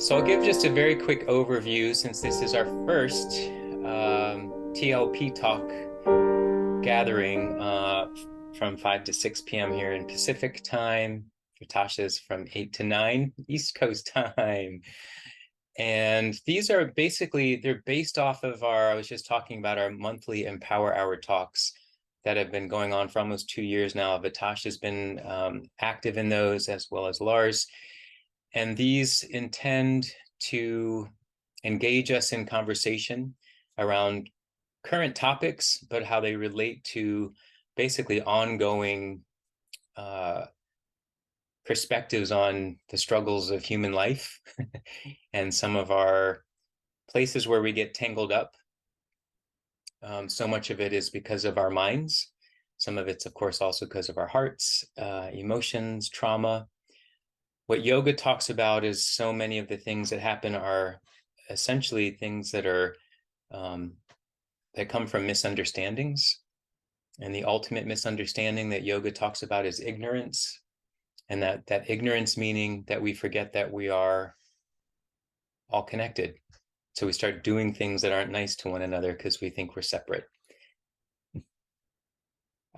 So I'll give just a very quick overview since this is our first TLP talk gathering from 5 to 6 p.m. here in Pacific time. For Tasha's from 8 to 9 East Coast time. And these are basically, they're based off of I was just talking about our monthly Empower Hour talks that have been going on for almost 2 years now. Vitasha's been active in those, as well as Lars. And these intend to engage us in conversation around current topics, but how they relate to basically ongoing perspectives on the struggles of human life and some of our places where we get tangled up. So much of it is because of our minds. Some of it's, of course, also because of our hearts, emotions, trauma. What yoga talks about is so many of the things that happen are essentially things that are that come from misunderstandings. And the ultimate misunderstanding that yoga talks about is ignorance. And that ignorance meaning that we forget that we are all connected. So we start doing things that aren't nice to one another because we think we're separate.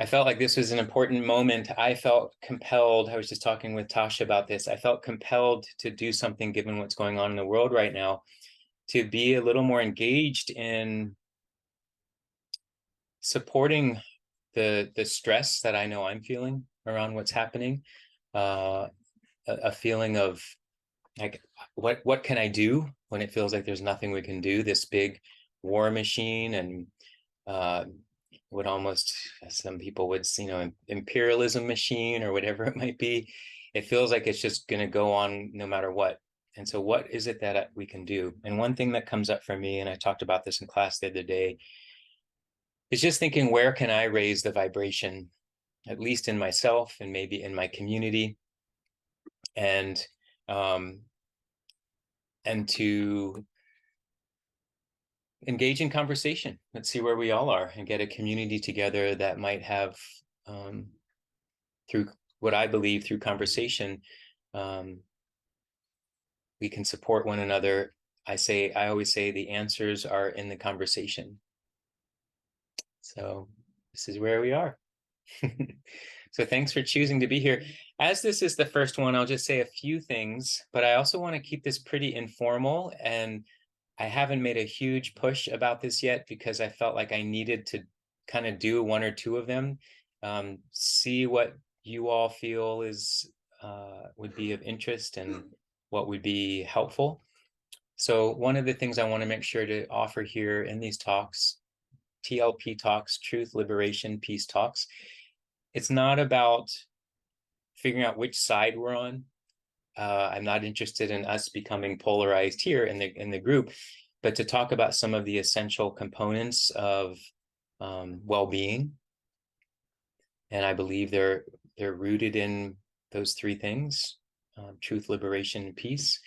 I felt like this was an important moment. I felt compelled. I was just talking with Tasha about this. I felt compelled to do something given what's going on in the world right now, to be a little more engaged in supporting the stress that I know I'm feeling around what's happening. A feeling of like, what can I do when it feels like there's nothing we can do? This big war machine and what almost some people would, imperialism machine or whatever it might be. It feels like it's just going to go on no matter what. And so what is it that we can do? And one thing that comes up for me, and I talked about this in class the other day, is just thinking, where can I raise the vibration, at least in myself and maybe in my community, and to engage in conversation. Let's see where we all are and get a community together that might have, through what I believe, through conversation, we can support one another. I always say the answers are in the conversation. So this is where we are. So thanks for choosing to be here. As this is the first one, I'll just say a few things, but I also want to keep this pretty informal, and I haven't made a huge push about this yet because I felt like I needed to kind of do one or two of them, see what you all feel is would be of interest and what would be helpful. So one of the things I want to make sure to offer here in these talks, TLP Talks, Truth, Liberation, Peace Talks, it's not about figuring out which side we're on. I'm not interested in us becoming polarized here in the group, but to talk about some of the essential components of well-being. And I believe they're rooted in those three things: truth, liberation, and peace.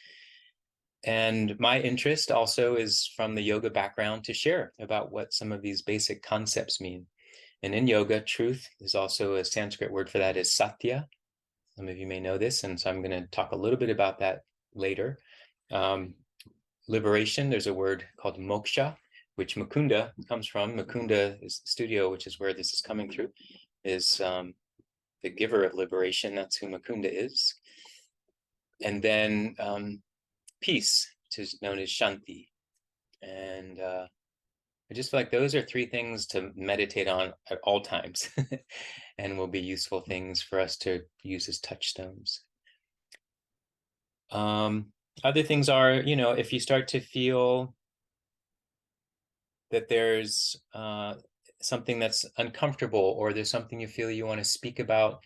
And my interest also is from the yoga background to share about what some of these basic concepts mean. And in yoga, truth is also a Sanskrit word for that is satya. Some of you may know this, and so I'm going to talk a little bit about that later. Liberation, there's a word called moksha, which Mukunda comes from. Mukunda Studio, which is where this is coming through, is the giver of liberation. That's who Mukunda is. And then peace, which is known as shanti. And I just feel like those are three things to meditate on at all times and will be useful things for us to use as touchstones. Other things are, if you start to feel that there's something that's uncomfortable, or there's something you feel you want to speak about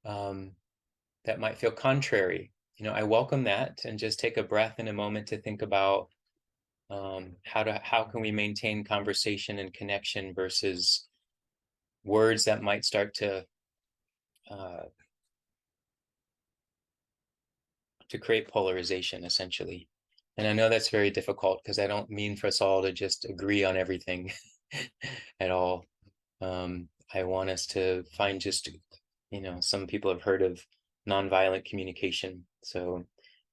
that might feel contrary, I welcome that, and just take a breath in a moment to think about how can we maintain conversation and connection versus words that might start to create polarization, essentially. And I know that's very difficult because I don't mean for us all to just agree on everything at all. I want us to find just, some people have heard of nonviolent communication. So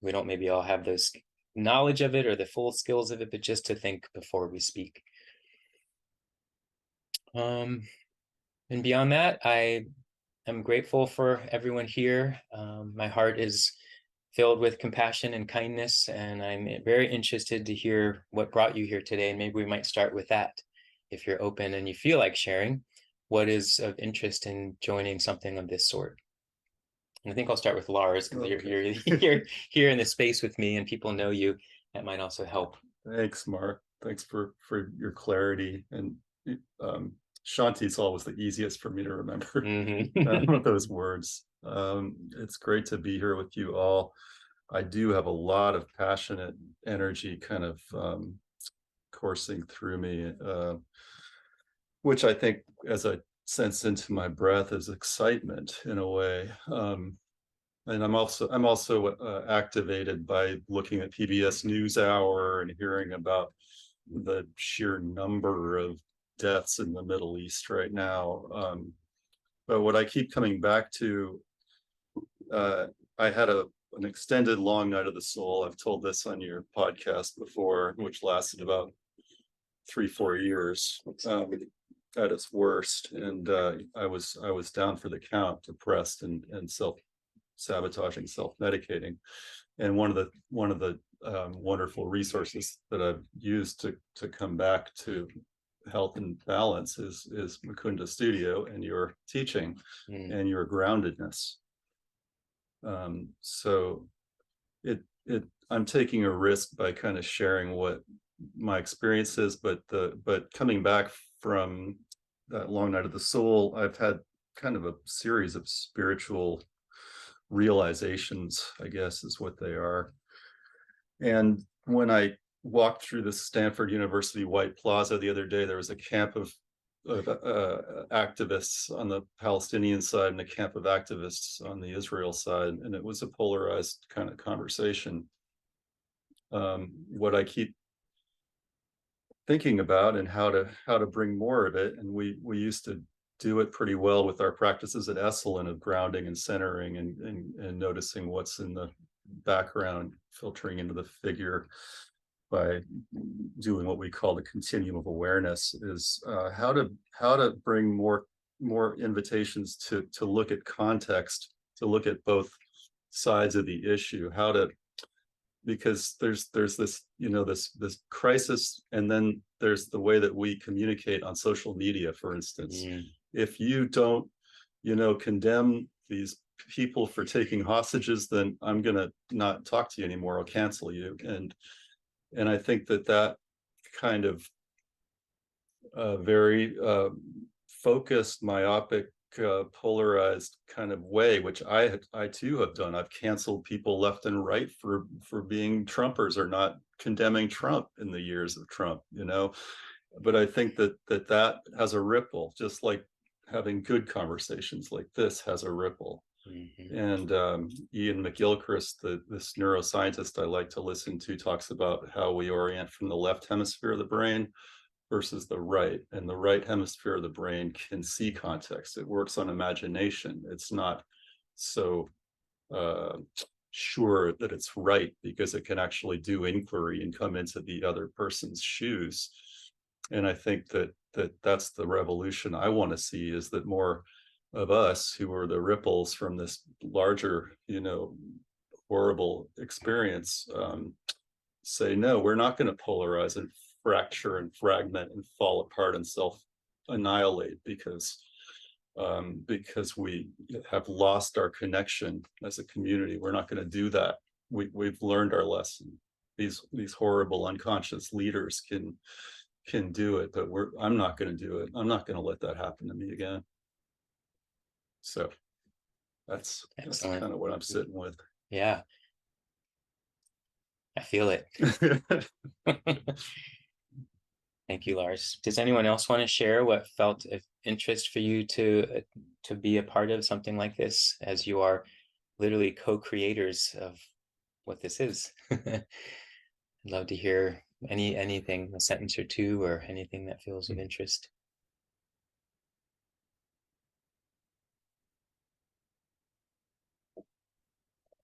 we don't maybe all have those knowledge of it or the full skills of it, but just to think before we speak. And beyond that, I am grateful for everyone here. My heart is filled with compassion and kindness, and I'm very interested to hear what brought you here today. And maybe we might start with that. If you're open and you feel like sharing, what is of interest in joining something of this sort? And I think I'll start with Lars, because you're here in the space with me and people know you. That might also help. Thanks, Mark. Thanks for your clarity. And Shanti's always the easiest for me to remember. With those words. It's great to be here with you all. I do have a lot of passionate energy kind of coursing through me, which I think, as I sense into my breath, is excitement in a way. And I'm also activated by looking at PBS NewsHour and hearing about the sheer number of deaths in the Middle East right now. But what I keep coming back to, I had an extended long night of the soul. I've told this on your podcast before, which lasted about 3-4 years at its worst, and I was down for the count, depressed and self-sabotaging, self-medicating. And one of the wonderful resources that I've used to come back to health and balance is Mukunda Studio and your teaching and your groundedness. So I'm taking a risk by kind of sharing what my experience is, but coming back from that long night of the soul, I've had kind of a series of spiritual realizations, I guess is what they are. And when I walked through the Stanford University White Plaza the other day, there was a camp of activists on the Palestinian side and a camp of activists on the Israel side, and it was a polarized kind of conversation. What I keep thinking about and how to bring more of it, and we used to do it pretty well with our practices at Esalen of grounding and centering and noticing what's in the background, filtering into the figure by doing what we call the continuum of awareness, is how to bring more invitations to look at context, to look at both sides of the issue, because there's this this crisis, and then there's the way that we communicate on social media, for instance. If you don't condemn these people for taking hostages, then I'm gonna not talk to you anymore, I'll cancel you. And I think that kind of very focused, myopic, polarized kind of way, which I too have done. I've canceled people left and right for being Trumpers or not condemning Trump in the years of Trump, But I think that has a ripple, just like having good conversations like this has a ripple. And Ian McGilchrist, this neuroscientist I like to listen to, talks about how we orient from the left hemisphere of the brain versus the right. And the right hemisphere of the brain can see context. It works on imagination. It's not so sure that it's right, because it can actually do inquiry and come into the other person's shoes. And I think that's the revolution I want to see, is that more of us who are the ripples from this larger, horrible experience, say, no, we're not going to polarize and fracture and fragment and fall apart and self-annihilate because we have lost our connection as a community. We're not going to do that. We've learned our lesson. These horrible unconscious leaders can do it, but I'm not going to do it. I'm not going to let that happen to me again. So that's kind of what I'm sitting with. Yeah, I feel it. Thank you, Lars. Does anyone else want to share what felt of interest for you to be a part of something like this, as you are literally co-creators of what this is? I'd love to hear anything, a sentence or two, or anything that feels of interest.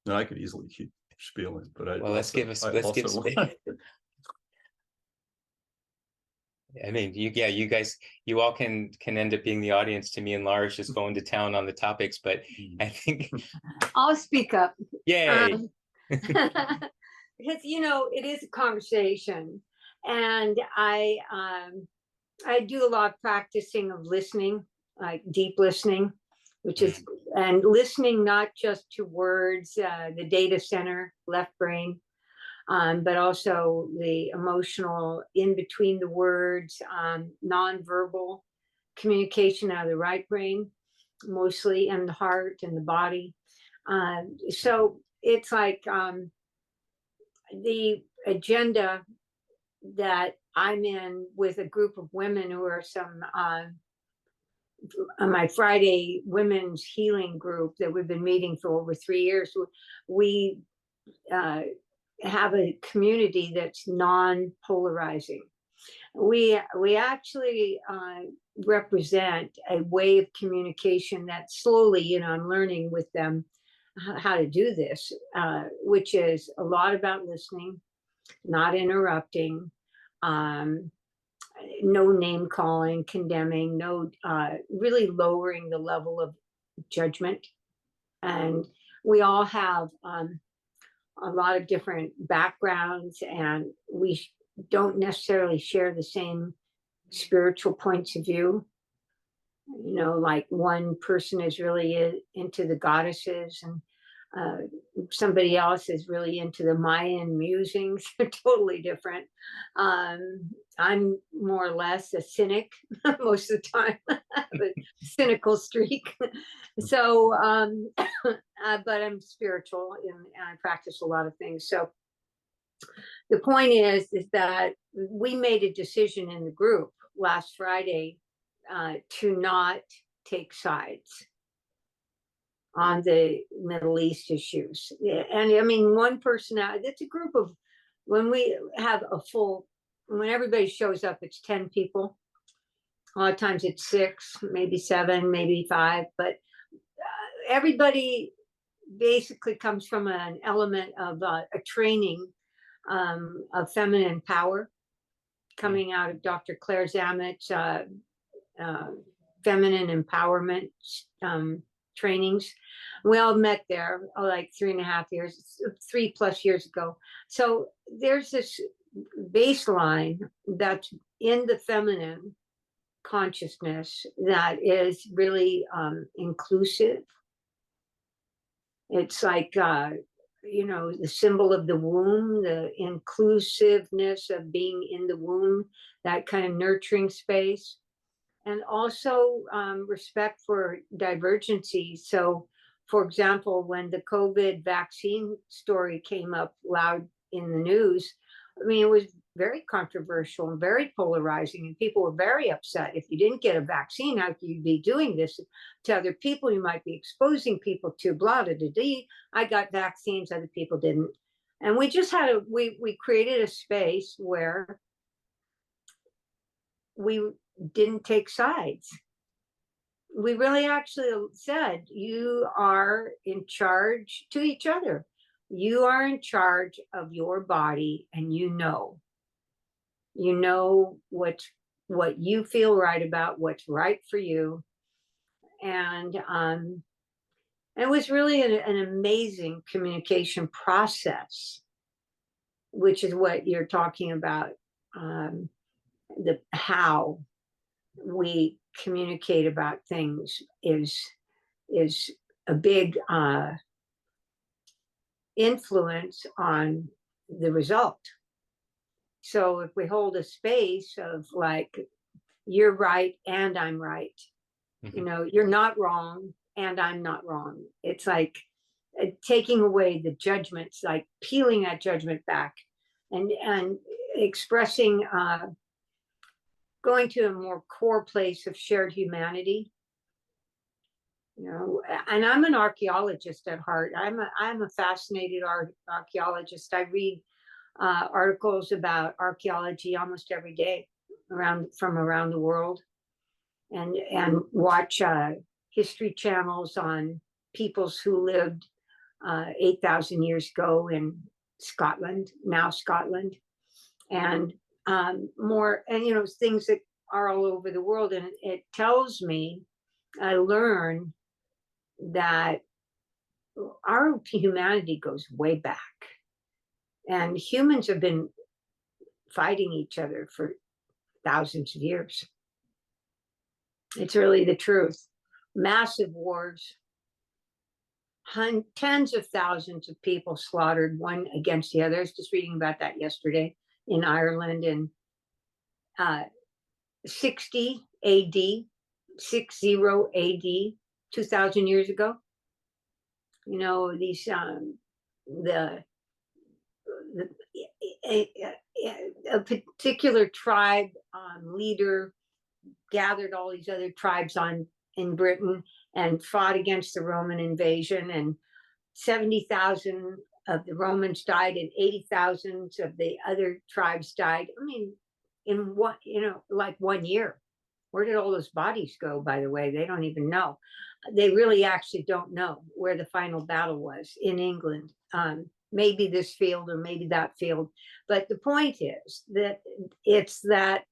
No, I could easily keep spieling, but I Well, let's give also I mean, you guys, you all can end up being the audience to me and Lars just going to town on the topics, but I think I'll speak up. yay. Because it is a conversation, and I do a lot of practicing of listening, like deep listening, which is and listening not just to words, the data center, left brain, but also the emotional in between the words, nonverbal communication out of the right brain, mostly, and the heart and the body. So it's like the agenda that I'm in with a group of women who are some my Friday women's healing group that we've been meeting for over 3 years. We have a community that's non-polarizing. We actually represent a way of communication that slowly, I'm learning with them how to do this, which is a lot about listening, not interrupting, no name calling, condemning, no really lowering the level of judgment. And we all have a lot of different backgrounds, and we don't necessarily share the same spiritual points of view. Like one person is really into the goddesses, and somebody else is really into the Mayan musings. They're totally different. I'm more or less a cynic most of the time, a cynical streak. So, but I'm spiritual, and I practice a lot of things. So the point is that we made a decision in the group last Friday to not take sides on the Middle East issues. And I mean, one person out, it's a group of, when we have when everybody shows up, it's 10 people. A lot of times it's 6, maybe 7, maybe 5, but everybody basically comes from an element of a training of feminine power coming out of Dr. Claire Zamet's feminine empowerment trainings. We all met there like 3.5 years, 3+ years ago. So there's this baseline that's in the feminine consciousness that is really inclusive. It's like the symbol of the womb, the inclusiveness of being in the womb, that kind of nurturing space, and also respect for divergency. So, for example, when the COVID vaccine story came up loud in the news, I mean, it was very controversial and very polarizing, and people were very upset. If you didn't get a vaccine, how could you be doing this to other people? You might be exposing people to blah, blah, blah, blah. I got vaccines, other people didn't. And we just had we created a space where we didn't take sides. We really actually said, you are in charge to each other. You are in charge of your body, and you know what you feel right about, what's right for you. And it was really an amazing communication process, which is what you're talking about, the how we communicate about things is a big influence on the result. So if we hold a space of like, you're right and I'm right, you're not wrong and I'm not wrong. It's like taking away the judgments, like peeling that judgment back and expressing, going to a more core place of shared humanity. And I'm an archaeologist at heart. I'm a fascinated archaeologist. I read articles about archaeology almost every day from around the world, and watch history channels on peoples who lived 8,000 years ago in Scotland, now Scotland, and more, and things that are all over the world. And it tells me, I learn that our humanity goes way back, and humans have been fighting each other for thousands of years. It's really the truth. Massive wars, tens of thousands of people slaughtered one against the other. I was just reading about that yesterday in Ireland in 60 AD, 60 AD, 2,000 years ago. These a particular tribe leader gathered all these other tribes in Britain and fought against the Roman invasion, and 70,000 of the Romans died and 80,000 of the other tribes died. I mean, in what, like 1 year. Where did all those bodies go, by the way? They don't even know. They really actually don't know where the final battle was in England. Maybe this field or maybe that field. But the point is that it's that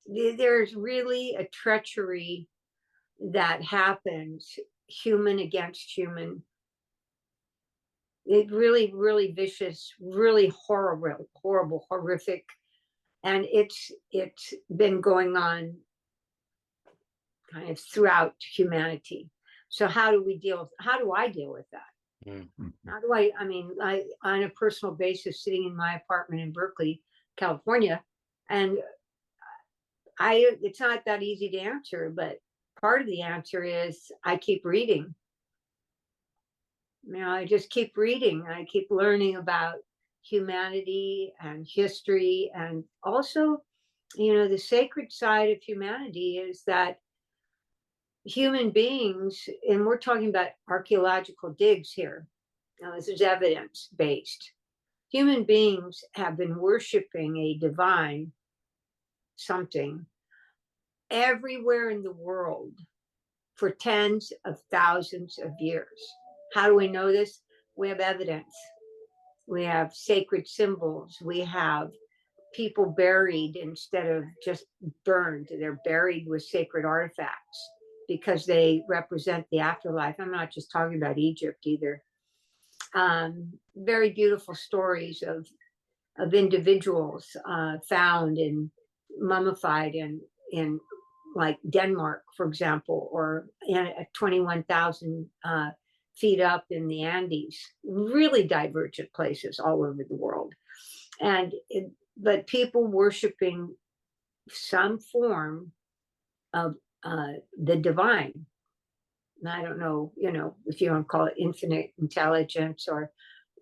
there's really a treachery that happens, human against human. It really, really vicious, really horrible, horrific. And it's been going on kind of throughout humanity. So how do I deal with that? Mm-hmm. How do I mean, on a personal basis, sitting in my apartment in Berkeley, California, and it's not that easy to answer, but part of the answer is I keep reading. I just keep reading. I keep learning about humanity and history, and also, the sacred side of humanity is that human beings, and we're talking about archaeological digs here. Now, this is evidence-based. Human beings have been worshiping a divine something everywhere in the world for tens of thousands of years. How do we know this? We have evidence. We have sacred symbols. We have people buried instead of just burned. They're buried with sacred artifacts because they represent the afterlife. I'm not just talking about Egypt either. Very beautiful stories of individuals found and mummified in like Denmark, for example, or at 21,000 feet up in the Andes, really divergent places all over the world. But people worshiping some form of the divine. And I don't know, if you want to call it infinite intelligence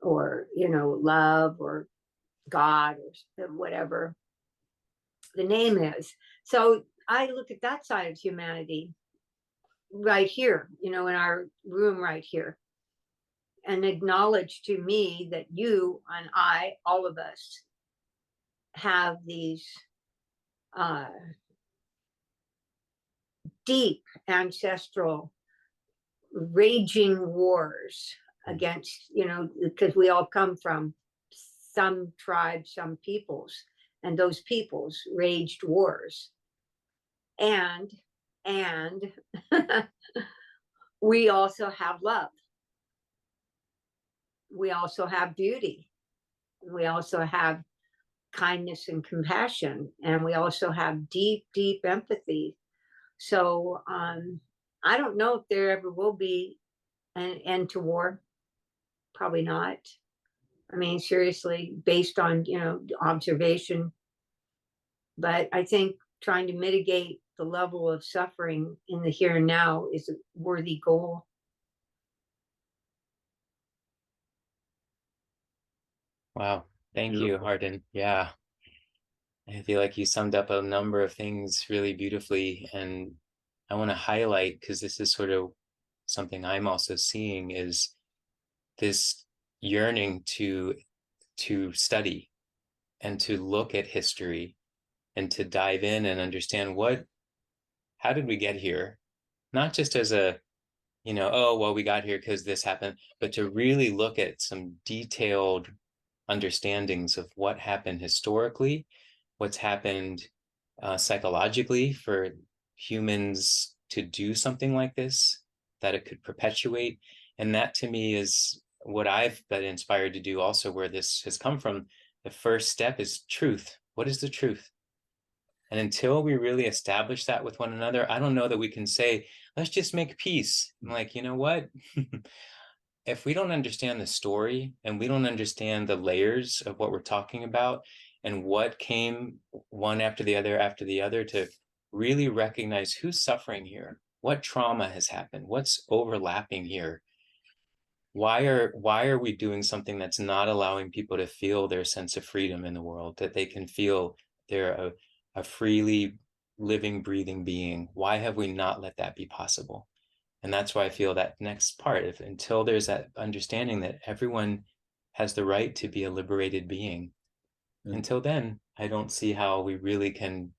or love or God or whatever the name is. So I look at that side of humanity right here, in our room right here, and acknowledge to me that you and I, all of us, have these deep ancestral raging wars against, because we all come from some tribes, some peoples, and those peoples waged wars. And we also have love. We also have beauty. We also have kindness and compassion, and we also have deep, deep empathy. So I don't know if there ever will be an end to war. Probably not. I mean, seriously, based on, observation. But I think trying to mitigate the level of suffering in the here and now is a worthy goal. Wow. Thank Beautiful. you, Arden. Yeah. I feel like you summed up a number of things really beautifully. And I want to highlight, because this is sort of something I'm also seeing, is this yearning to study and to look at history and to dive in and understand how did we get here? Not just as a oh, well, we got here because this happened, but to really look at some detailed understandings of what happened historically, what's happened psychologically for humans to do something like this, that it could perpetuate. And that to me is what I've been inspired to do also, where this has come from. The first step is truth. What is the truth? And until we really establish that with one another, I don't know that we can say, let's just make peace. I'm like, you know what? If we don't understand the story and we don't understand the layers of what we're talking about and what came one after the other to really recognize who's suffering here, what trauma has happened, what's overlapping here, why are we doing something that's not allowing people to feel their sense of freedom in the world, that they can feel they're a freely living, breathing being? Why have we not let that be possible? And that's why I feel that next part, if until there's that understanding that everyone has the right to be a liberated being, until then, I don't see how we really can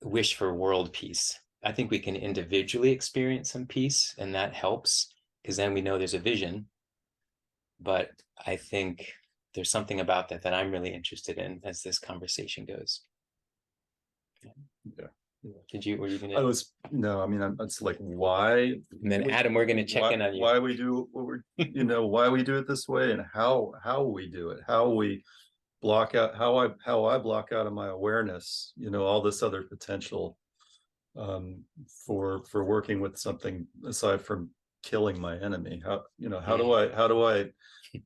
wish for world peace. I think we can individually experience some peace, and that helps because then we know there's a vision. But I think there's something about that that I'm really interested in as this conversation goes. Yeah. Were you I gonna? was, no, I mean, it's like, why? And then Adam, we're gonna check in on you. Why we do what we're, why we do it this way, and how we do it, how we block out, how I block out of my awareness, all this other potential for working with something aside from killing my enemy. How do I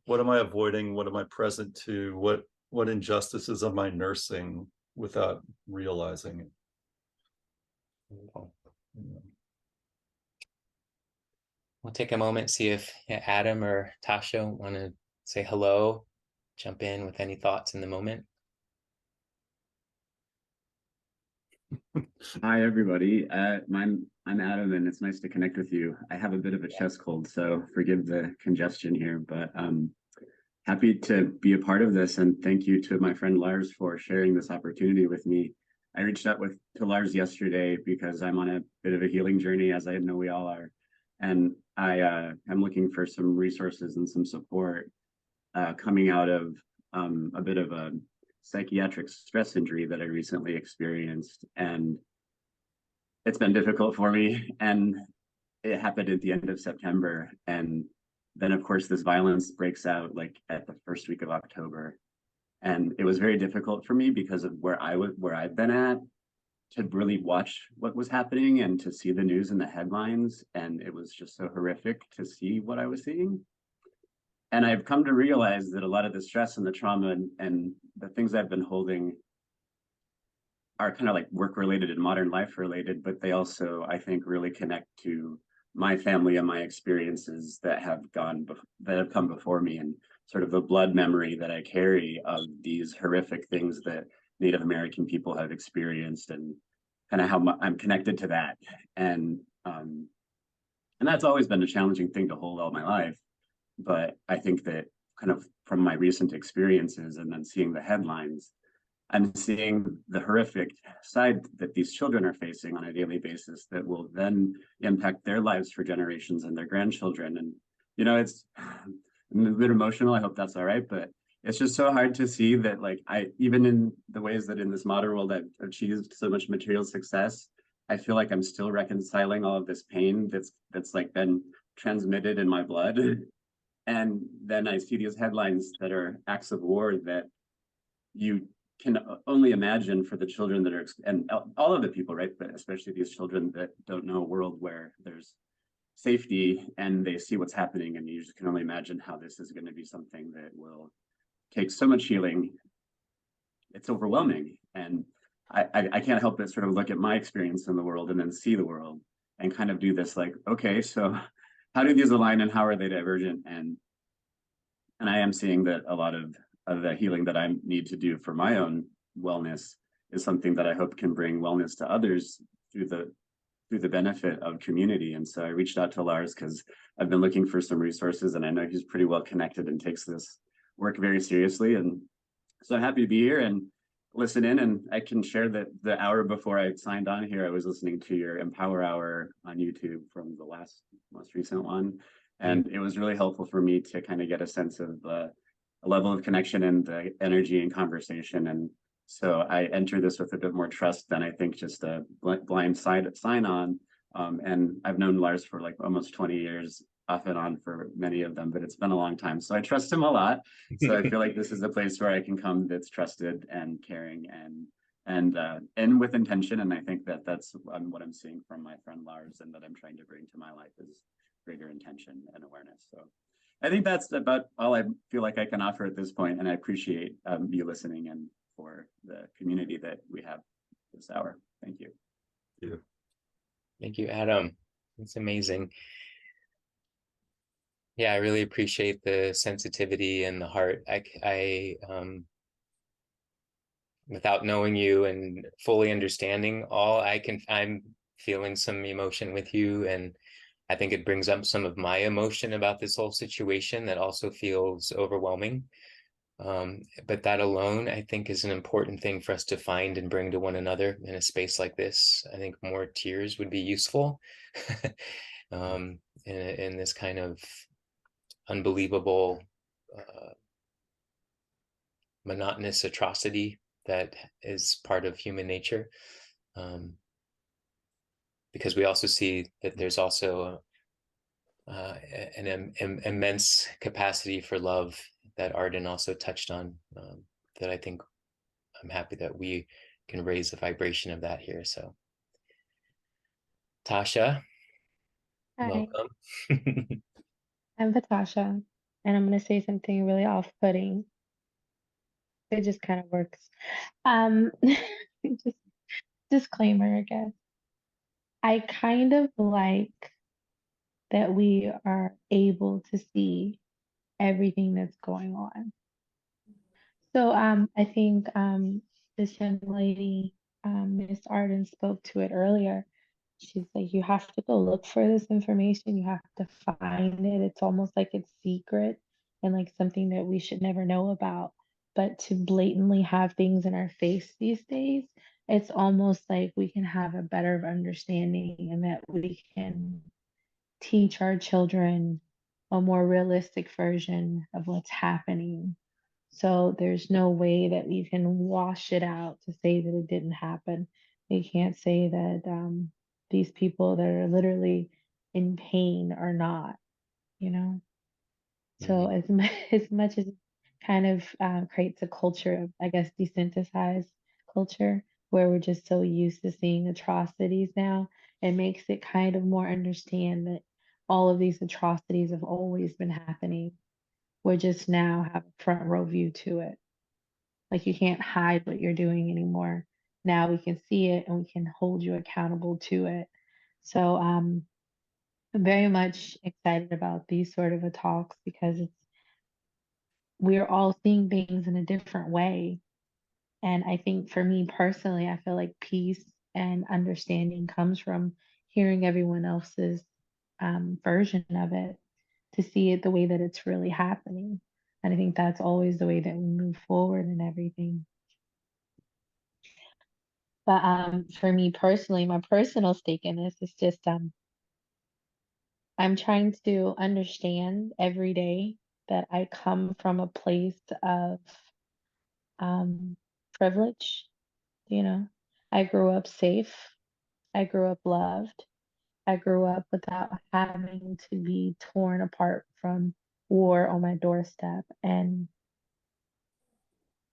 what am I avoiding? What am I present to? What injustices am I nursing without realizing it? We'll take a moment, see if Adam or Tasha want to say hello, jump in with any thoughts in the moment. Hi, everybody. I'm Adam, and it's nice to connect with you. I have a bit of a chest cold, so forgive the congestion here, but happy to be a part of this, and thank you to my friend Lars for sharing this opportunity with me. I reached out to Lars yesterday because I'm on a bit of a healing journey, as I know we all are, and I'm looking for some resources and some support coming out of a bit of a psychiatric stress injury that I recently experienced, and it's been difficult for me. And it happened at the end of September, and then of course this violence breaks out like at the first week of October, and it was very difficult for me because of where I've been at, to really watch what was happening and to see the news and the headlines, and it was just so horrific to see what I was seeing. And I've come to realize that a lot of the stress and the trauma and the things I've been holding are kind of like work related and modern life related, but they also, I think, really connect to my family and my experiences that have come before me, and sort of the blood memory that I carry of these horrific things that Native American people have experienced, and kind of how I'm connected to that. And that's always been a challenging thing to hold all my life. But I think that kind of from my recent experiences and then seeing the headlines, I'm seeing the horrific side that these children are facing on a daily basis that will then impact their lives for generations and their grandchildren. And, it's I'm a bit emotional. I hope that's all right. But it's just so hard to see that, like, even in the ways that in this modern world I've achieved so much material success, I feel like I'm still reconciling all of this pain that's like been transmitted in my blood. And then I see these headlines that are acts of war that you can only imagine for the children that are, and all of the people, right? But especially these children that don't know a world where there's safety, and they see what's happening, and you just can only imagine how this is going to be something that will take so much healing. It's overwhelming. And I can't help but sort of look at my experience in the world and then see the world and kind of do this like, okay, so how do these align and how are they divergent? And I am seeing that a lot of the healing that I need to do for my own wellness is something that I hope can bring wellness to others through the benefit of community. And so I reached out to Lars because I've been looking for some resources, and I know he's pretty well connected and takes this work very seriously. And so I'm happy to be here. And listen in, and I can share that the hour before I signed on here, I was listening to your Empower Hour on YouTube from the most recent one. And it was really helpful for me to kind of get a sense of a level of connection and the energy and conversation. And so I enter this with a bit more trust than I think just a blind sign on. And I've known Lars for like almost 20 years, off and on for many of them, but it's been a long time. So I trust him a lot. So I feel like this is a place where I can come that's trusted and caring and with intention. And I think that that's what I'm seeing from my friend Lars, and that I'm trying to bring to my life is greater intention and awareness. So I think that's about all I feel like I can offer at this point. And I appreciate you listening and for the community that we have this hour. Thank you. Thank you, Adam. It's amazing. Yeah, I really appreciate the sensitivity and the heart. Without knowing you and fully understanding I'm feeling some emotion with you, and I think it brings up some of my emotion about this whole situation that also feels overwhelming. But that alone, I think, is an important thing for us to find and bring to one another in a space like this. I think more tears would be useful in this kind of unbelievable, monotonous atrocity that is part of human nature. Because we also see that there's also an immense capacity for love that Arden also touched on, that I think I'm happy that we can raise the vibration of that here. So Tasha, Hi, welcome. I'm Natasha, and I'm going to say something really off-putting. It just kind of works. Just disclaimer, I guess. I kind of like that we are able to see everything that's going on. So I think this young lady, Miss Arden, spoke to it earlier. She's like, you have to go look for this information. You have to find it. It's almost like it's secret and like something that we should never know about. But to blatantly have things in our face these days, it's almost like we can have a better understanding and that we can teach our children a more realistic version of what's happening. So there's no way that we can wash it out to say that it didn't happen. We can't say that these people that are literally in pain are not, you know? So as much as it kind of creates a culture of, I guess, desensitized culture, where we're just so used to seeing atrocities now, it makes it kind of more understand that all of these atrocities have always been happening. We just now have a front row view to it. Like you can't hide what you're doing anymore. Now we can see it and we can hold you accountable to it. So I'm very much excited about these sort of a talks because we're all seeing things in a different way. And I think for me personally, I feel like peace and understanding comes from hearing everyone else's version of it to see it the way that it's really happening. And I think that's always the way that we move forward in everything. But for me personally, my personal stake in this is just I'm trying to understand every day that I come from a place of privilege. You know, I grew up safe. I grew up loved. I grew up without having to be torn apart from war on my doorstep. And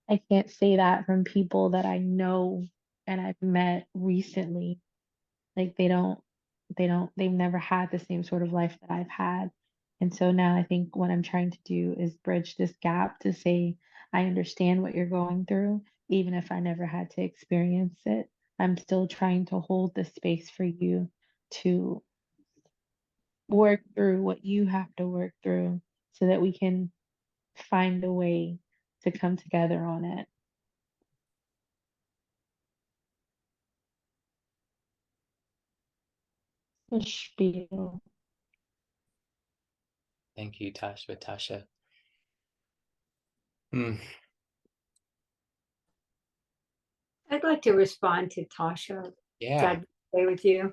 I can't say that from people that I know and I've met recently. Like they've never had the same sort of life that I've had. And so now I think what I'm trying to do is bridge this gap to say, I understand what you're going through, even if I never had to experience it. I'm still trying to hold the space for you to work through what you have to work through so that we can find a way to come together on it. The spiel. Thank you, Tasha. Hmm. I'd like to respond to Tasha. Yeah. That okay with you?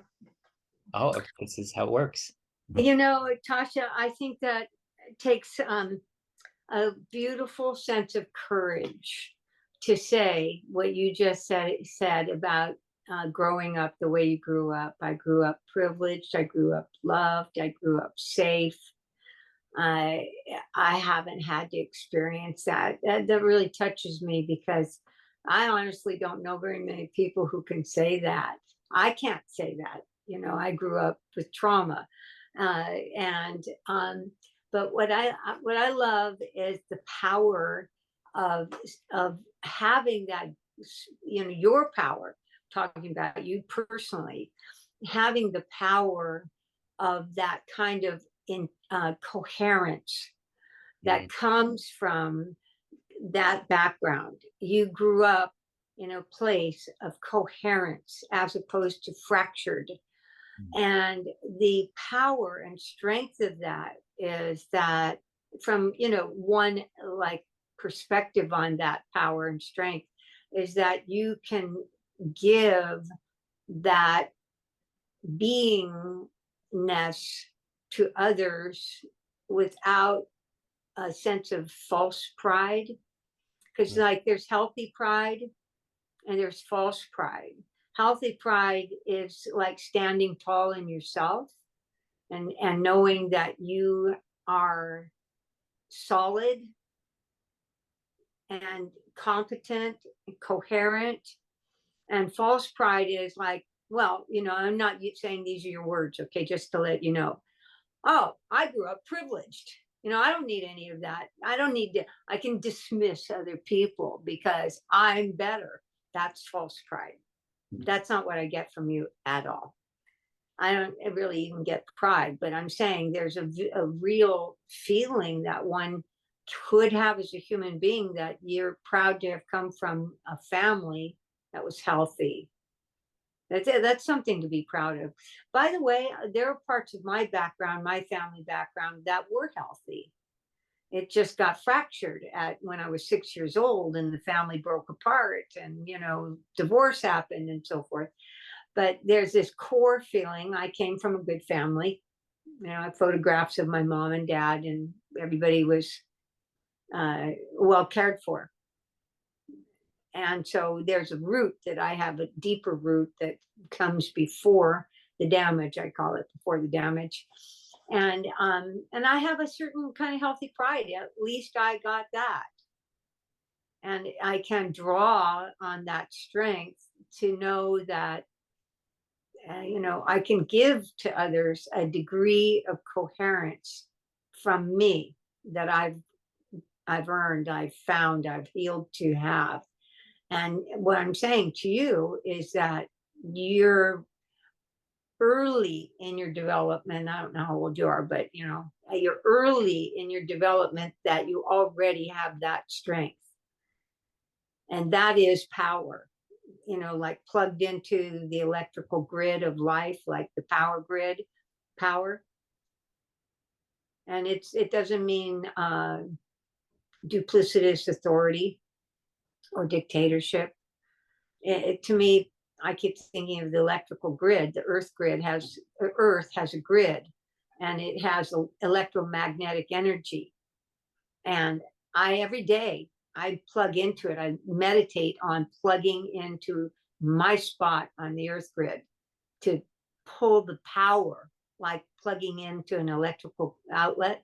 Oh, this is how it works. You know, Tasha, I think that it takes a beautiful sense of courage to say what you just said about growing up the way you grew up. I grew up privileged. I grew up loved. I grew up safe. I I haven't had to experience that. That really touches me because I honestly don't know very many people who can say that. I can't say that. You know, I grew up with trauma, and but what I love is the power of of having that. You know, your power. Talking about you personally, having the power of that kind of in coherence that comes from that background. You grew up in a place of coherence as opposed to fractured. And the power and strength of that is that from, you know, one like perspective on that power and strength is that you can give that beingness to others without a sense of false pride. Because, like, there's healthy pride and there's false pride. Healthy pride is like standing tall in yourself and knowing that you are solid and competent and coherent. And false pride is like, well, you know, I'm not saying these are your words, okay, just to let you know. Oh, I grew up privileged. You know, I don't need any of that. I don't need to, I can dismiss other people because I'm better. That's false pride. That's not what I get from you at all. I don't really even get pride, but I'm saying there's a real feeling that one could have as a human being, that you're proud to have come from a family that was healthy. That's something to be proud of. By the way, there are parts of my background, my family background, that were healthy. It just got fractured at when I was 6 years old, and the family broke apart, and you know, divorce happened and so forth. But there's this core feeling. I came from a good family. You know, I have photographs of my mom and dad, and everybody was well cared for. And so there's a root that I have, a deeper root that comes before the damage. I call it before the damage. And I have a certain kind of healthy pride. At least I got that. And I can draw on that strength to know that you know, I can give to others a degree of coherence from me that I've earned, I've found, I've healed to have. And what I'm saying to you is that you're early in your development. I don't know how old you are, but you know, you're early in your development, that you already have that strength. And that is power, you know, like plugged into the electrical grid of life, like the power grid power. And it doesn't mean duplicitous authority or dictatorship. To me, I keep thinking of the electrical grid. The Earth has a grid, and it has electromagnetic energy. And every day I plug into it. I meditate on plugging into my spot on the Earth grid to pull the power, like plugging into an electrical outlet.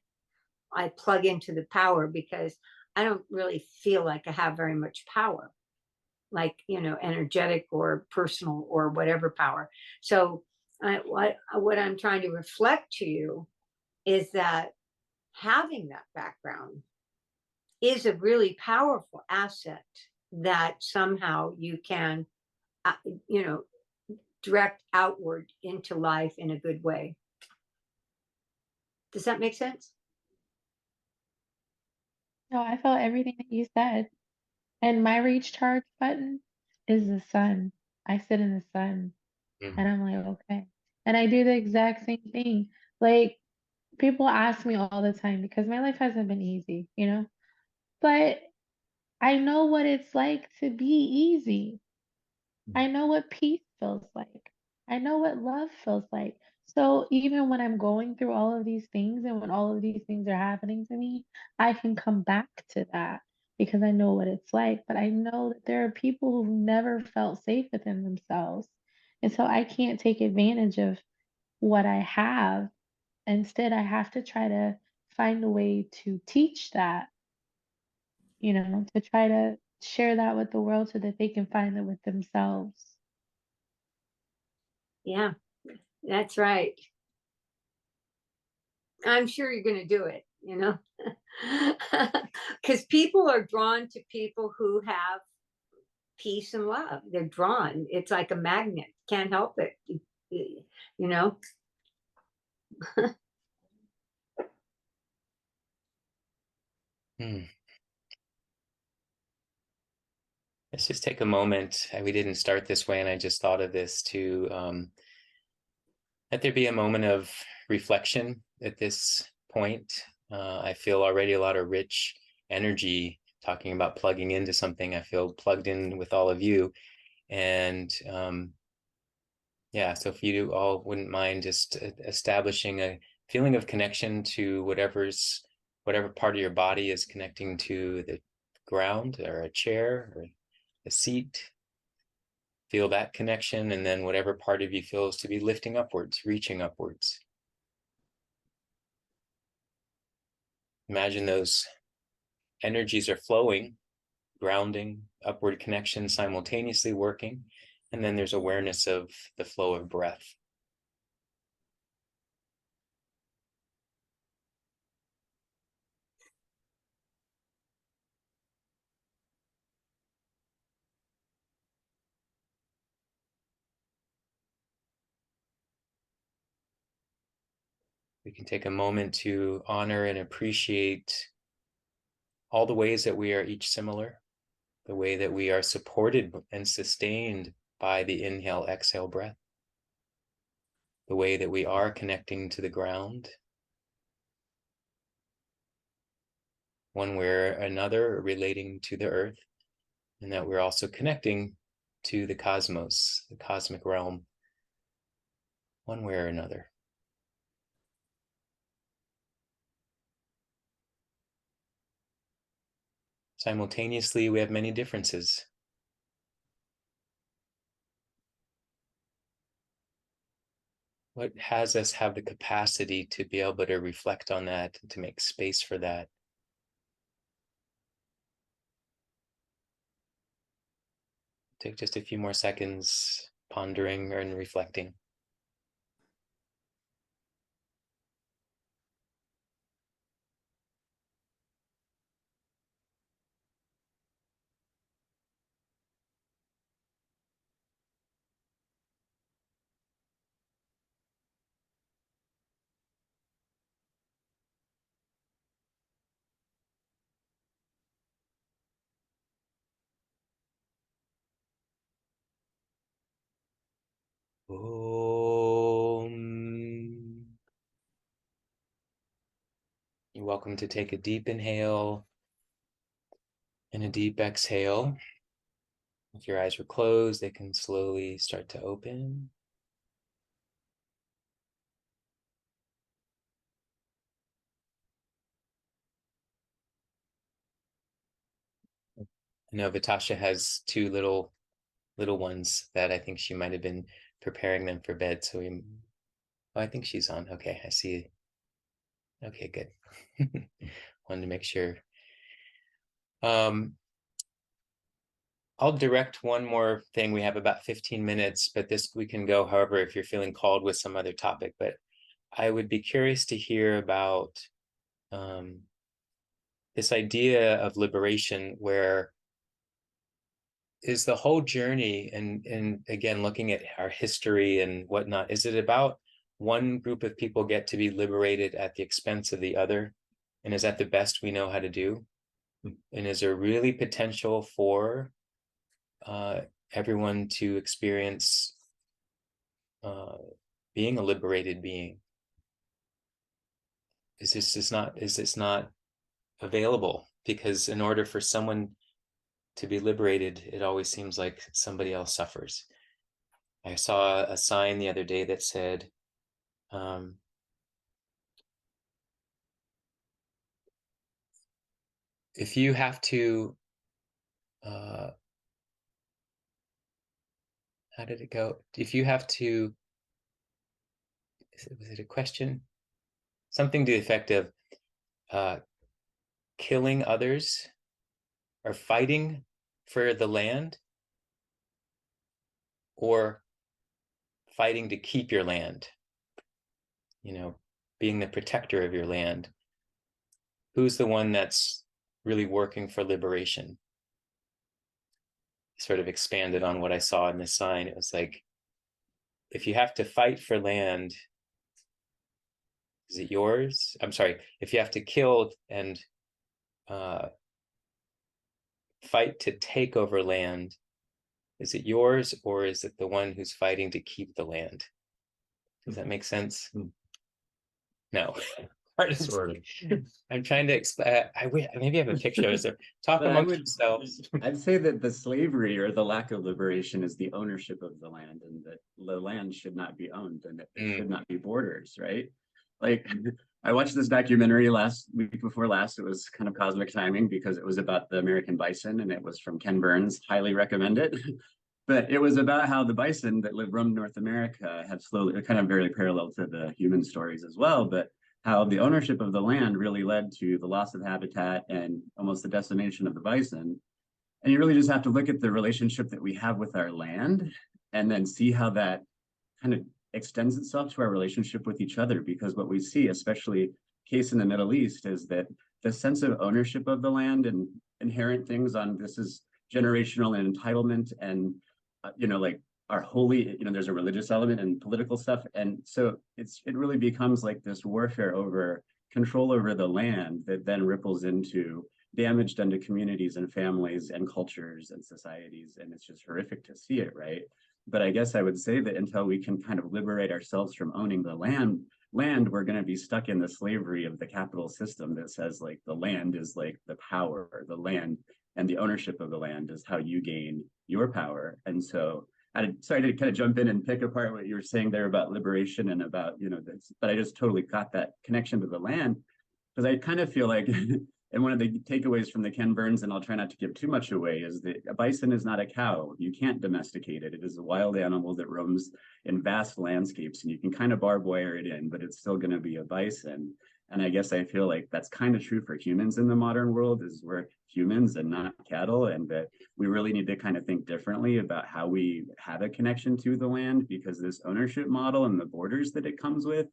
I plug into the power because I don't really feel like I have very much power, like, you know, energetic or personal or whatever power. So what I'm trying to reflect to you is that having that background is a really powerful asset that somehow you can, you know, direct outward into life in a good way. Does that make sense? No, I felt everything that you said. And my recharge button is the sun. I sit in the sun and I'm like, okay. And I do the exact same thing. Like, people ask me all the time because my life hasn't been easy, you know? But I know what it's like to be easy. I know what peace feels like. I know what love feels like. So even when I'm going through all of these things and when all of these things are happening to me, I can come back to that because I know what it's like. But I know that there are people who've never felt safe within themselves. And so I can't take advantage of what I have. Instead, I have to try to find a way to teach that, to try to share that with the world so that they can find it with themselves. Yeah, that's right. I'm sure you're going to do it, because people are drawn to people who have peace and love. They're drawn. It's like a magnet. Can't help it. You know? Hmm. Let's just take a moment. We didn't start this way, and I just thought of this to let there be a moment of reflection at this point. I feel already a lot of rich energy talking about plugging into something. I feel plugged in with all of you. And yeah, so if you all wouldn't mind just establishing a feeling of connection to whatever part of your body is connecting to the ground or a chair or a seat. Feel that connection, and then whatever part of you feels to be lifting upwards, reaching upwards. Imagine those energies are flowing, grounding, upward connection simultaneously working, and then there's awareness of the flow of breath. We can take a moment to honor and appreciate all the ways that we are each similar, the way that we are supported and sustained by the inhale-exhale breath, the way that we are connecting to the ground, one way or another, relating to the earth, and that we're also connecting to the cosmos, the cosmic realm, one way or another. Simultaneously, we have many differences. What has us have the capacity to be able to reflect on that, to make space for that? Take just a few more seconds pondering and reflecting. Om. You're welcome to take a deep inhale and a deep exhale. If your eyes were closed, they can slowly start to open. I know Vitasha has two little ones that I think she might have been preparing them for bed. So I think she's on. Okay, I see. Okay, good. Wanted to make sure. I'll direct one more thing. We have about 15 minutes, but we can go however if you're feeling called with some other topic. But I would be curious to hear about this idea of liberation, where is the whole journey, and again, looking at our history and whatnot, is it about one group of people get to be liberated at the expense of the other? And is that the best we know how to do? And is there really potential for everyone to experience being a liberated being? Is this not available? Because in order for someone to be liberated, it always seems like somebody else suffers. I saw a sign the other day that said, if you have to, how did it go? If you have to, was it a question? Something to the effect of killing others or fighting for the land, or fighting to keep your land, being the protector of your land. Who's the one that's really working for liberation? Sort of expanded on what I saw in this sign. It was like, if you have to fight for land, is it yours? I'm sorry, if you have to kill and fight to take over land, is it yours, or is it the one who's fighting to keep the land? Does that make sense? No. Sort of. I'm trying to explain. Maybe I have a picture. So talk But amongst yourselves. I'd say that the slavery or the lack of liberation is the ownership of the land, and that the land should not be owned, and that there should not be borders, right? Like, I watched this documentary week before last. It was kind of cosmic timing because it was about the American bison, and it was from Ken Burns. Highly recommend it. But it was about how the bison that roamed North America have slowly, kind of very parallel to the human stories as well, but how the ownership of the land really led to the loss of habitat and almost the decimation of the bison. And you really just have to look at the relationship that we have with our land and then see how that kind of extends itself to our relationship with each other. Because what we see, especially case in the Middle East, is that the sense of ownership of the land and inherent things on this is generational and entitlement and, like our holy, there's a religious element and political stuff. And so it really becomes like this warfare over control over the land that then ripples into damage done to communities and families and cultures and societies. And it's just horrific to see it, right? But I guess I would say that until we can kind of liberate ourselves from owning the land, we're going to be stuck in the slavery of the capital system that says like the land is like the power, the land and the ownership of the land is how you gain your power. And so sorry to kind of jump in and pick apart what you were saying there about liberation and about, this, but I just totally got that connection to the land because I kind of feel like, and one of the takeaways from the Ken Burns, and I'll try not to give too much away, is that a bison is not a cow. You can't domesticate it. It is a wild animal that roams in vast landscapes, and you can kind of barbed wire it in, but it's still going to be a bison. And I guess I feel like that's kind of true for humans in the modern world, is we're humans and not cattle, and that we really need to kind of think differently about how we have a connection to the land, because this ownership model and the borders that it comes with,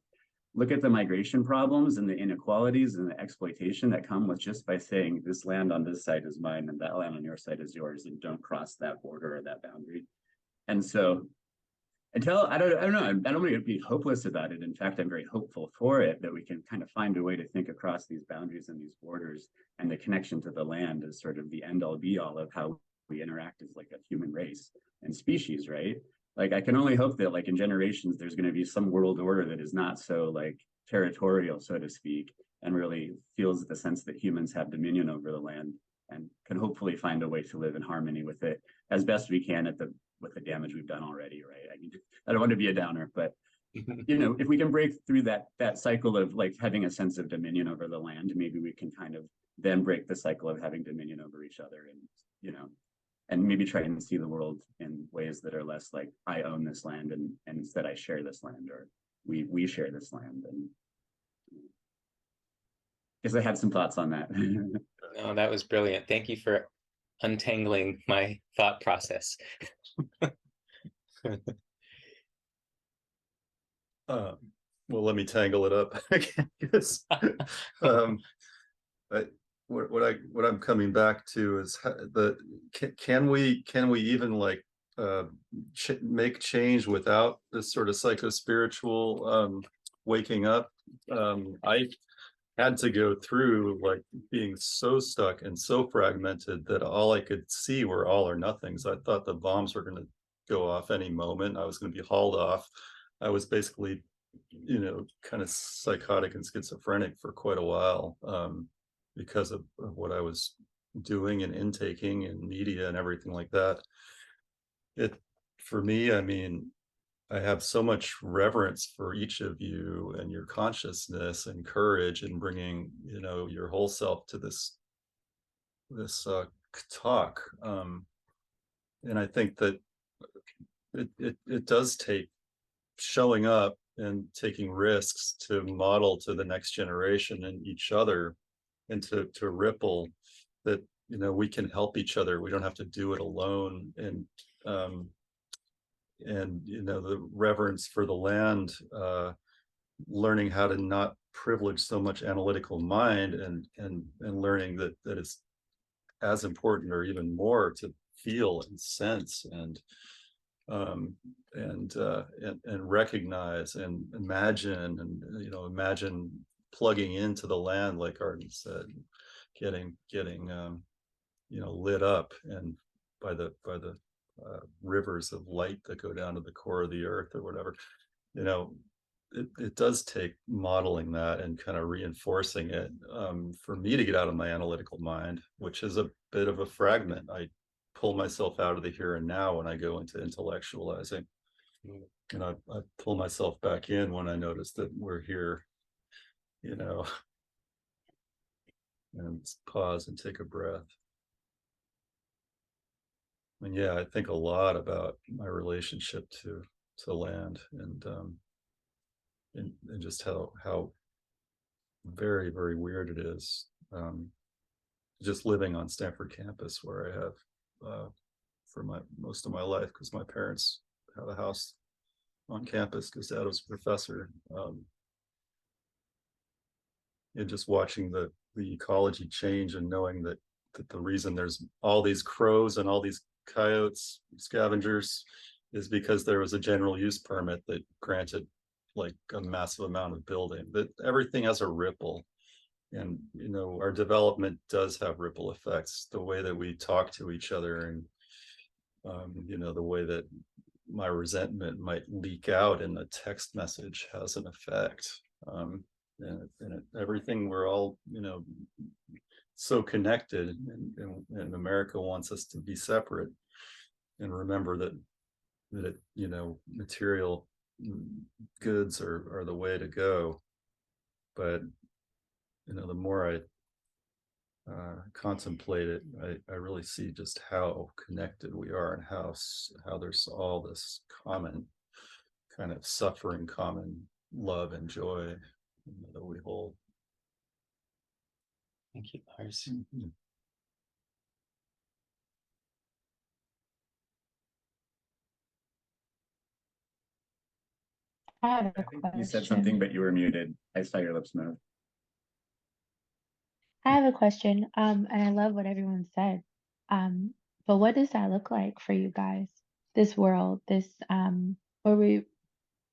look at the migration problems and the inequalities and the exploitation that come with just by saying this land on this side is mine and that land on your side is yours, and don't cross that border or that boundary. And so until I don't know, I don't want to be hopeless about it. In fact, I'm very hopeful for it, that we can kind of find a way to think across these boundaries and these borders, and the connection to the land is sort of the end all be all of how we interact as like a human race and species, right? Like I can only hope that like in generations, there's going to be some world order that is not so like territorial, so to speak, and really feels the sense that humans have dominion over the land and can hopefully find a way to live in harmony with it as best we can with the damage we've done already, right? I mean, I don't want to be a downer, but if we can break through that cycle of like having a sense of dominion over the land, maybe we can kind of then break the cycle of having dominion over each other, and and maybe try and see the world in ways that are less like I own this land and instead I share this land, or we share this land. And because I had some thoughts on that. No, that was brilliant. Thank you for untangling my thought process. Well, let me tangle it up. I guess. What I'm coming back to is can we even like make change without this sort of psycho-spiritual waking up? I had to go through like being so stuck and so fragmented that all I could see were all or nothings. I thought the bombs were going to go off any moment. I was going to be hauled off. I was basically, kind of psychotic and schizophrenic for quite a while because of what I was doing and intaking and media and everything like that. For me, I mean, I have so much reverence for each of you and your consciousness and courage in bringing, your whole self to this talk. And I think that it does take showing up and taking risks to model to the next generation and each other, and to ripple that, we can help each other. We don't have to do it alone. And the reverence for the land, learning how to not privilege so much analytical mind, and learning that it's as important or even more to feel and sense and recognize and imagine, and imagine plugging into the land, like Arden said, getting lit up and by the rivers of light that go down to the core of the earth or whatever. It does take modeling that and kind of reinforcing it, for me to get out of my analytical mind, which is a bit of a fragment. I pull myself out of the here and now when I go into intellectualizing, and I pull myself back in when I notice that we're here, and pause and take a breath. And yeah, I think a lot about my relationship to land, and just how very, very weird it is, just living on Stanford campus, where I have for most of my life, because my parents have a house on campus because Dad was a professor, and just watching the ecology change, and knowing that the reason there's all these crows and all these coyotes, scavengers, is because there was a general use permit that granted like a massive amount of building. That everything has a ripple, and our development does have ripple effects. The way that we talk to each other, and the way that my resentment might leak out in a text message has an effect. Everything, we're all so connected, and America wants us to be separate, and remember that material goods are the way to go. But the more I contemplate it, I really see just how connected we are, and how there's all this common kind of suffering, common love and joy that we hold. Thank you, Lars. Mm-hmm. I have a I think question. you said something, but you were muted. I saw your lips move. I have a question. And I love what everyone said. But what does that look like for you guys? This world, where we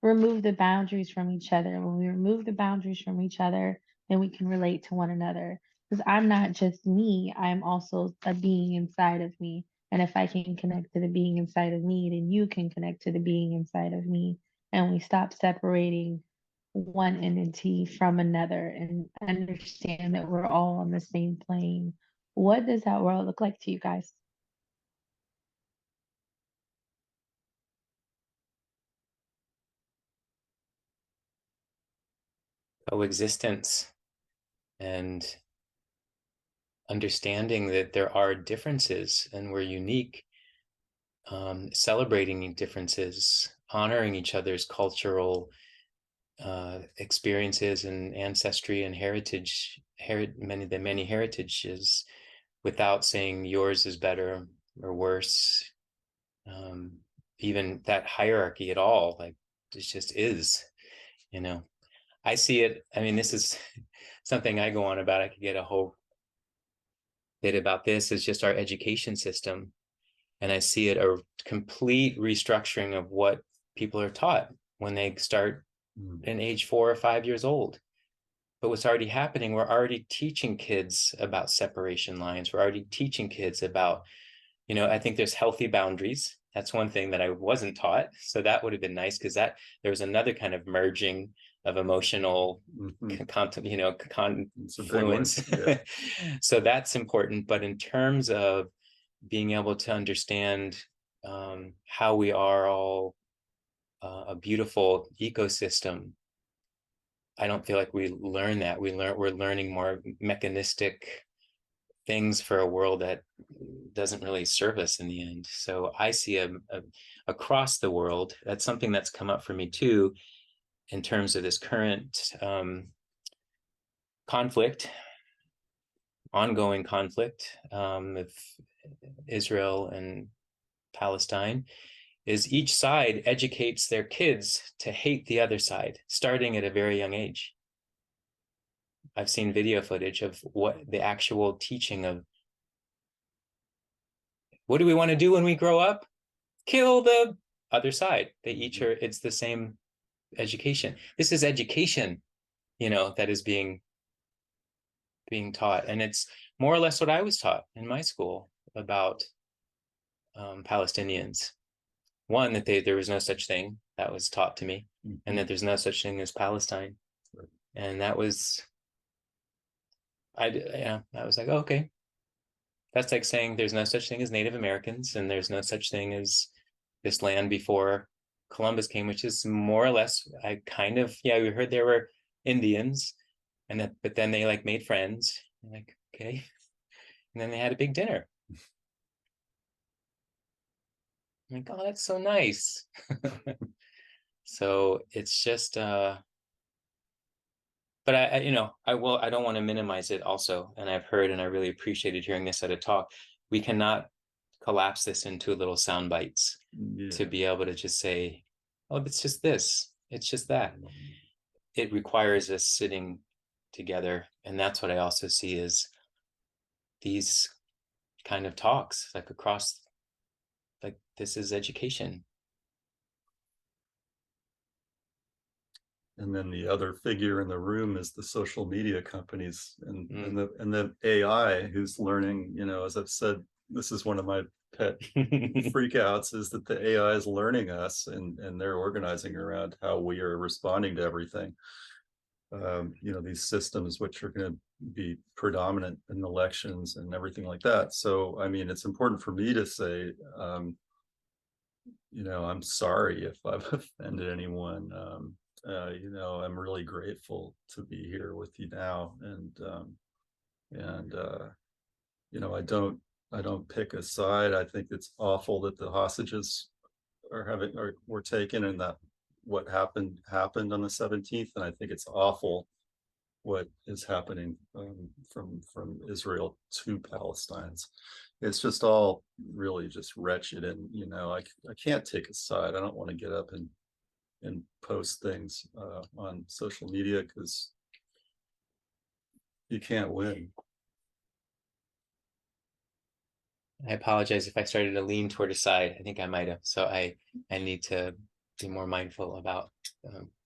remove the boundaries from each other. When we remove the boundaries from each other, then we can relate to one another. Because I'm not just me, I'm also a being inside of me. And if I can connect to the being inside of me, then you can connect to the being inside of me. And we stop separating one entity from another and understand that we're all on the same plane. What does that world look like to you guys? Coexistence and understanding that there are differences and we're unique, celebrating differences, honoring each other's cultural experiences and ancestry and heritage, many heritages, without saying yours is better or worse, even that hierarchy at all. Like, it just is, I see it. I mean, this is something I go on about. I could get a whole bit about this. Is just our education system. And I see it a complete restructuring of what people are taught when they start in age 4 or 5 years old. But what's already happening, we're already teaching kids about separation lines. We're already teaching kids about, I think there's healthy boundaries That's one thing that I wasn't taught. So that would have been nice, because that there was another kind of merging of emotional confluence. Yeah. So that's important. But in terms of being able to understand how we are all a beautiful ecosystem, I don't feel like we learn that. We're learning more mechanistic things for a world that doesn't really serve us in the end. So I see across the world, that's something that's come up for me too, in terms of this current conflict, ongoing conflict of Israel and Palestine, is each side educates their kids to hate the other side, starting at a very young age. I've seen video footage of what the actual teaching of, what do we want to do when we grow up? Kill the other side. They each are, it's the same education. This is education, that is being taught. And it's more or less what I was taught in my school about Palestinians. One, that there was no such thing, that was taught to me, and that there's no such thing as Palestine. Right. And that was, I was like, oh, okay. That's like saying there's no such thing as Native Americans, and there's no such thing as this land before Columbus came, which is more or less, we heard there were Indians, but then they like made friends, like, okay. And then they had a big dinner. I'm like, oh, that's so nice. So it's just, but I don't want to minimize it also. And I've heard, and I really appreciated hearing this at a talk, we cannot collapse this into little sound bites to be able to just say, oh, it's just this, it's just that. It requires us sitting together. And that's what I also see is these kind of talks, like across, like this is education. And then the other figure in the room is the social media companies and the AI who's learning, as I've said, this is one of my pet freakouts, is that the AI is learning us, and they're organizing around how we are responding to everything. These systems which are going to be predominant in elections and everything like that. So, I mean, it's important for me to say, I'm sorry if I've offended anyone. I'm really grateful to be here with you now, and I don't pick a side. I think it's awful that the hostages were taken, and that what happened on the 17th, and I think it's awful what is happening from Israel to Palestinians. It's just all really just wretched, and I can't take a side. I don't want to get up and post things on social media, because you can't win. I apologize if I started to lean toward a side. I think I might have. So I need to be more mindful about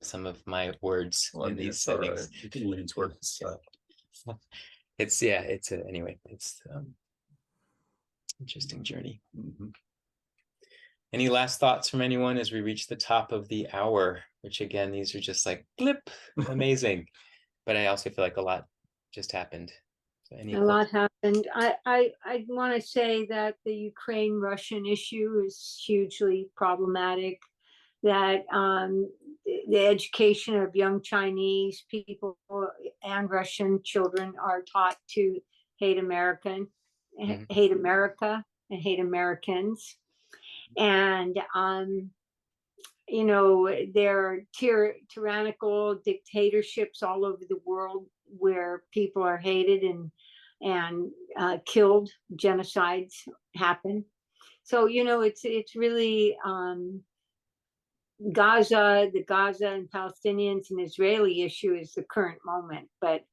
some of my words in these settings. Right. You can lean toward the side. Anyway, it's interesting journey. Any last thoughts from anyone as we reach the top of the hour, which again, these are just like blip, amazing. But I also feel like a lot just happened. So a lot happened. I want to say that the Ukraine-Russian issue is hugely problematic, that the education of young Chinese people and Russian children are taught to hate America and hate Americans. And there are tyrannical dictatorships all over the world where people are hated and killed. Genocides happen. So it's really the Gaza and Palestinians and Israeli issue is the current moment, but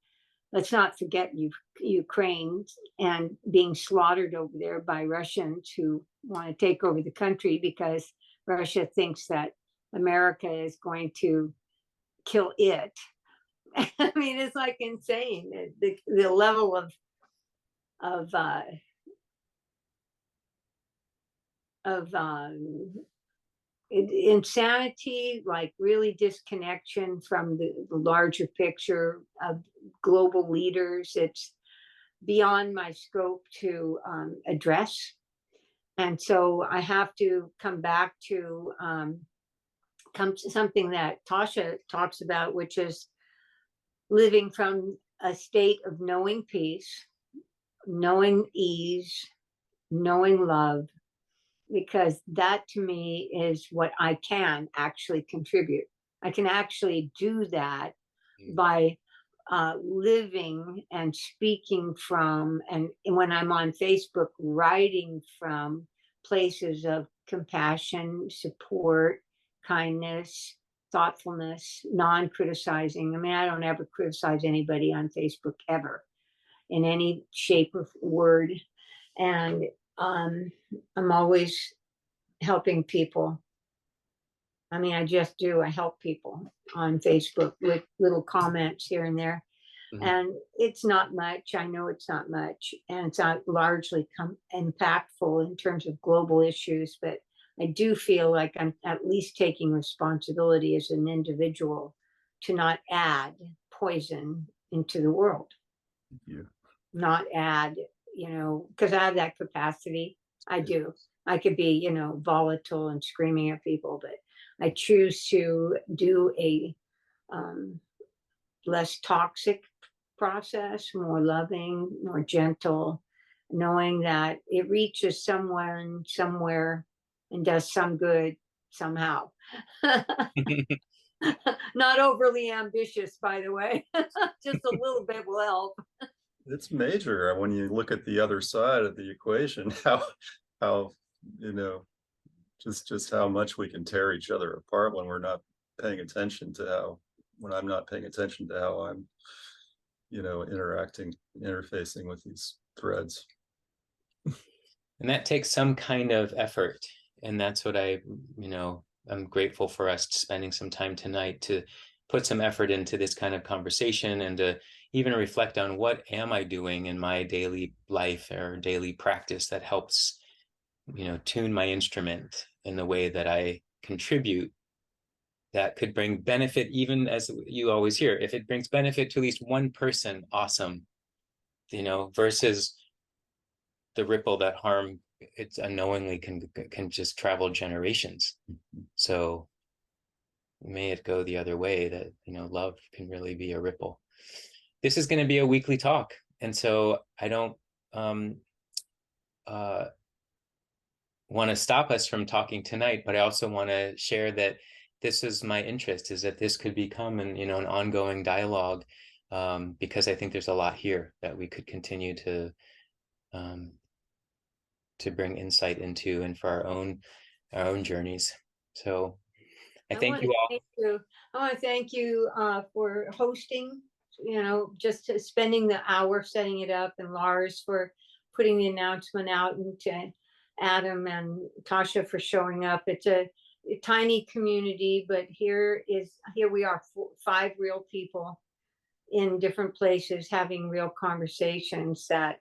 let's not forget Ukraine and being slaughtered over there by Russians who want to take over the country because Russia thinks that America is going to kill it. I mean, it's like insane, the level of of insanity, like really disconnection from the larger picture of global leaders. It's beyond my scope to address. And so I have to come back to something that Tasha talks about, which is living from a state of knowing peace, knowing ease, knowing love, because that to me is what I can actually contribute. I can actually do that by living and speaking from, and when I'm on Facebook, writing from places of compassion, support, kindness, thoughtfulness, non-criticizing. I mean, I don't ever criticize anybody on Facebook ever in any shape or word. And I'm always helping people. I mean, I just do. I help people on Facebook with little comments here and there. And it's not much. I know it's not much. And it's not largely impactful in terms of global issues. But I do feel like I'm at least taking responsibility as an individual to not add poison into the world. Yeah. Not add, because I have that capacity. I do. I could be, volatile and screaming at people, but I choose to do a less toxic process, more loving, more gentle, knowing that it reaches someone somewhere and does some good somehow. Not overly ambitious, by the way. Just a little bit will help. It's major when you look at the other side of the equation, how just how much we can tear each other apart when we're not paying attention to when I'm not paying attention to how I'm interfacing with these threads. And that takes some kind of effort, and that's what I'm grateful for us spending some time tonight to put some effort into this kind of conversation, and to even reflect on what am I doing in my daily life or daily practice that helps tune my instrument in the way that I contribute, that could bring benefit. Even as you always hear, if it brings benefit to at least one person, awesome, versus the ripple that harm it's unknowingly can just travel generations. So may it go the other way, that love can really be a ripple. This is going to be a weekly talk, and so I don't want to stop us from talking tonight, but I also want to share that this is my interest, is that this could become an ongoing dialogue, because I think there's a lot here that we could continue to bring insight into, and for our own journeys. So I thank you all. I want to thank you for hosting, just spending the hour setting it up, and Lars for putting the announcement out, and to Adam and Tasha for showing up. It's a tiny community, but here we are, 5 real people in different places having real conversations that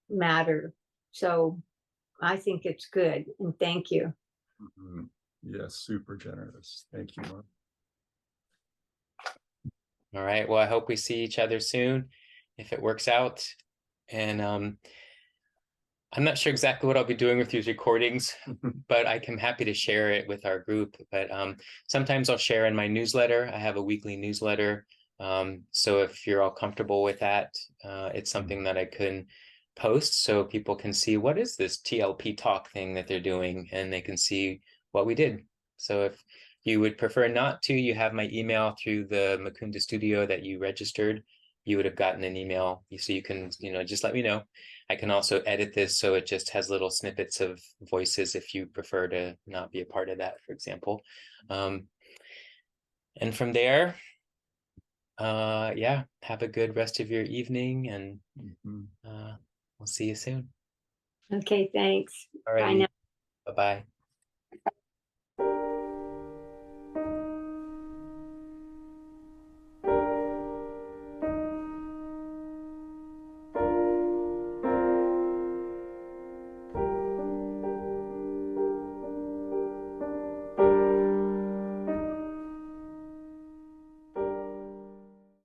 matter. So I think it's good, and thank you. Yes, super generous. Thank you, Mark. All right. Well, I hope we see each other soon, if it works out. And I'm not sure exactly what I'll be doing with these recordings, but I'm happy to share it with our group. But sometimes I'll share in my newsletter. I have a weekly newsletter. So if you're all comfortable with that, it's something that I can post so people can see what is this TLP talk thing that they're doing, and they can see what we did. So if you would prefer not to, you have my email through the Mukunda Studio that you registered. You would have gotten an email, so you can, just let me know. I can also edit this so it just has little snippets of voices if you prefer to not be a part of that, for example. And from there, yeah, have a good rest of your evening, and we'll see you soon. Okay, thanks. All right. Bye-bye.